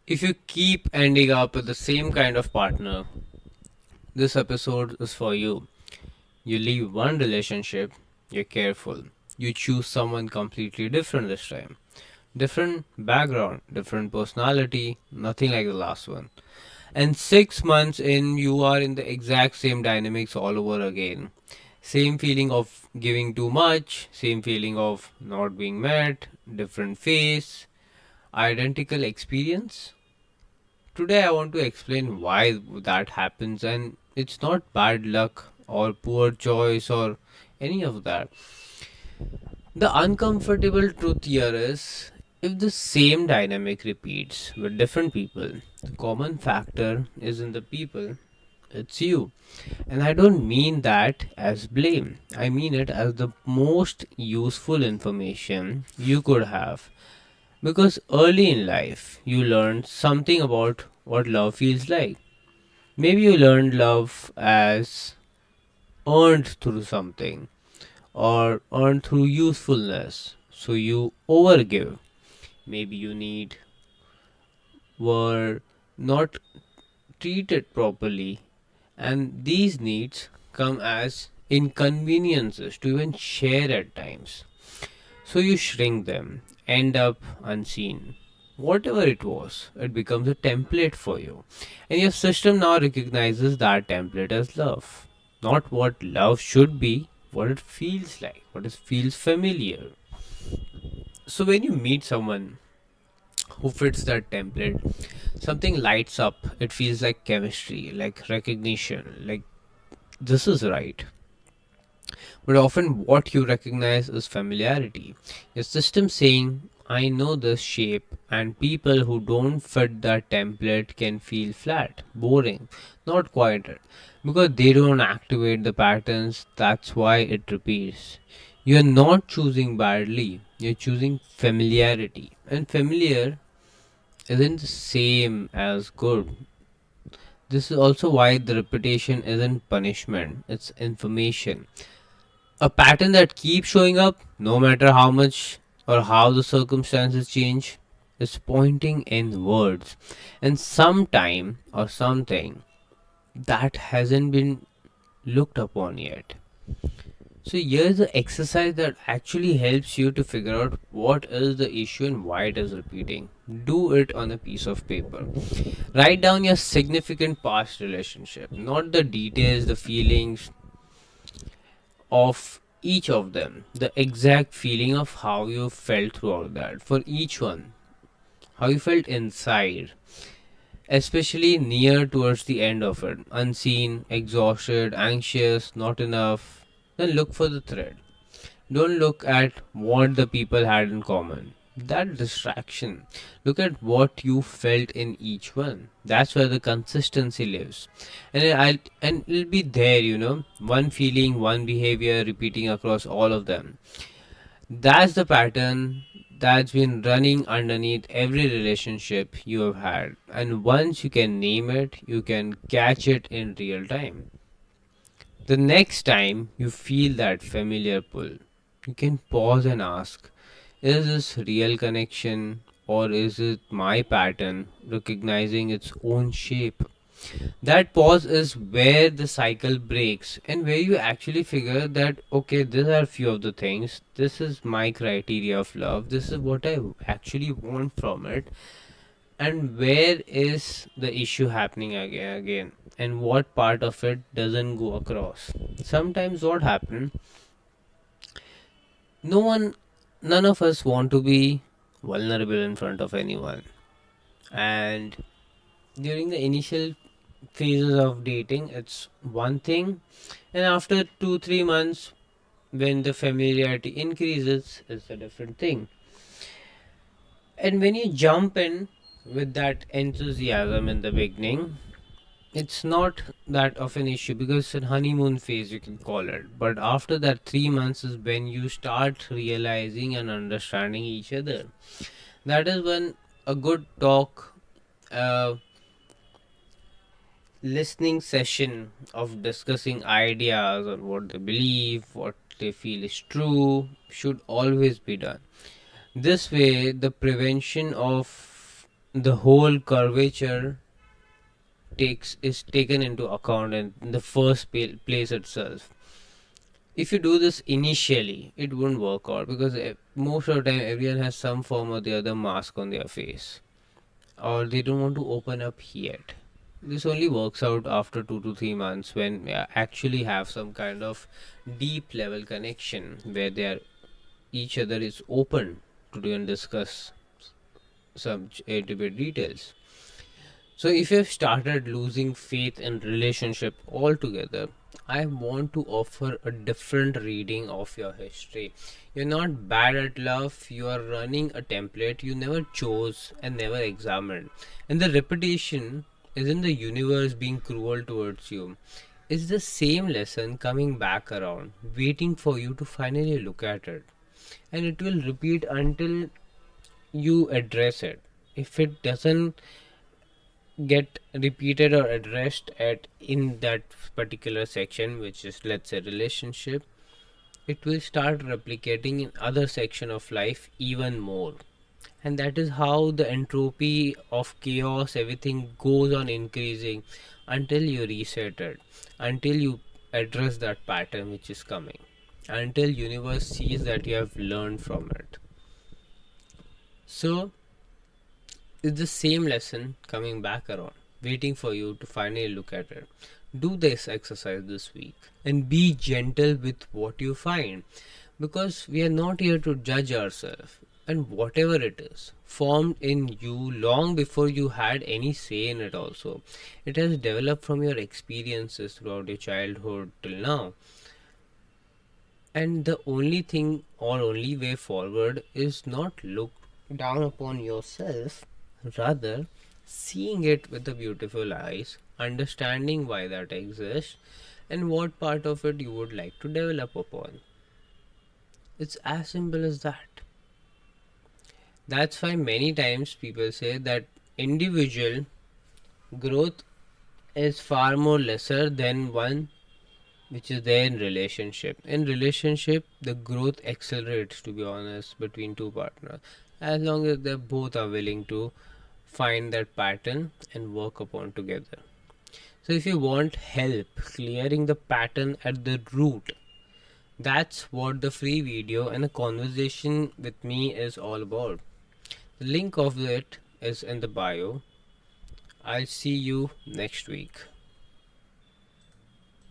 If you keep ending up with the same kind of partner, this episode is for you. You leave one relationship, you're careful. You choose someone completely different this time. Different background, different personality, nothing like the last one. And 6 months in, you are in the exact same dynamics all over again. Same feeling of giving too much, same feeling of not being met, different face, identical experience. Today, I want to explain why that happens, and it's not bad luck or poor choice or any of that. The uncomfortable truth here is if the same dynamic repeats with different people, the common factor isn't the people, it's you. And I don't mean that as blame, I mean it as the most useful information you could have. Because early in life, you learned something about what love feels like. Maybe you learned love as earned through something or earned through usefulness. So you overgive. Maybe you need were not treated properly, and these needs come as inconveniences to even share at times. So you shrink them, end up unseen. Whatever it was, it becomes a template for you. And your system now recognizes that template as love. Not what love should be, what it feels like, what it feels familiar. So when you meet someone who fits that template, something lights up. It feels like chemistry, like recognition, like this is right. But often what you recognize is familiarity. Your system saying, I know this shape, and people who don't fit that template can feel flat, boring, not quieted, because they don't activate the patterns. That's why it repeats. You're not choosing badly, you're choosing familiarity. And familiar isn't the same as good. This is also why the repetition isn't punishment, it's information. A pattern that keeps showing up, no matter how much or how the circumstances change, is pointing inwards. And sometime or something that hasn't been looked upon yet. So here's the exercise that actually helps you to figure out what is the issue and why it is repeating. Do it on a piece of paper. Write down your significant past relationship, not the details, the feelings of each of them, the exact feeling of how you felt throughout that for each one, how you felt inside, especially near towards the end of it, unseen, exhausted, anxious, not enough. Then look for the thread. Don't look at what the people had in common. That distraction. Look at what you felt in each one. That's where the consistency lives. And it'll be there, one feeling, one behavior repeating across all of them. That's the pattern that's been running underneath every relationship you have had. And once you can name it, you can catch it in real time. The next time you feel that familiar pull, you can pause and ask, is this real connection or is it my pattern recognizing its own shape? That pause is where the cycle breaks and where you actually figure that, okay, these are few of the things. This is my criteria of love. This is what I actually want from it. And where is the issue happening again? And what part of it doesn't go across? Sometimes what happens, no one, none of us want to be vulnerable in front of anyone. And during the initial phases of dating, it's one thing, and after 2 3 months, when the familiarity increases, it's a different thing. And when you jump in with that enthusiasm in the beginning, it's not that of an issue because it's a honeymoon phase, you can call it. But after that 3 months is when you start realizing and understanding each other. That is when a good talk, uh, listening session of discussing ideas on what they believe, what they feel is true, should always be done. This way, the prevention of the whole curvature takes is taken into account in the first place itself. If you do this initially, it won't work out because most of the time everyone has some form or the other mask on their face, or they don't want to open up yet. This only works out after 2 to 3 months when we actually have some kind of deep level connection where they are each other is open to do and discuss some intimate details. So if you've started losing faith in relationship altogether, I want to offer a different reading of your history. You're not bad at love, you are running a template you never chose and never examined. And the repetition isn't the universe being cruel towards you. It's the same lesson coming back around, waiting for you to finally look at it. And it will repeat until you address it. If it doesn't get repeated or addressed at in that particular section, which is, let's say, relationship, it will start replicating in other section of life even more. And that is how the entropy of chaos, everything goes on increasing until you reset it, until you address that pattern which is coming, until universe sees that you have learned from it. So it's the same lesson coming back around, waiting for you to finally look at it. Do this exercise this week and be gentle with what you find, because we are not here to judge ourselves. And whatever it is, formed in you long before you had any say in it, also. It has developed from your experiences throughout your childhood till now. And the only thing or only way forward is not look down upon yourself, rather seeing it with the beautiful eyes, understanding why that exists and what part of it you would like to develop upon. It's as simple as that. That's why many times people say that individual growth is far more lesser than one which is there in relationship. In relationship, the growth accelerates, to be honest, between two partners, as long as they both are willing to find that pattern and work upon together. So if you want help clearing the pattern at the root, that's what the free video and a conversation with me is all about. The link of it is in the bio. I'll see you next week.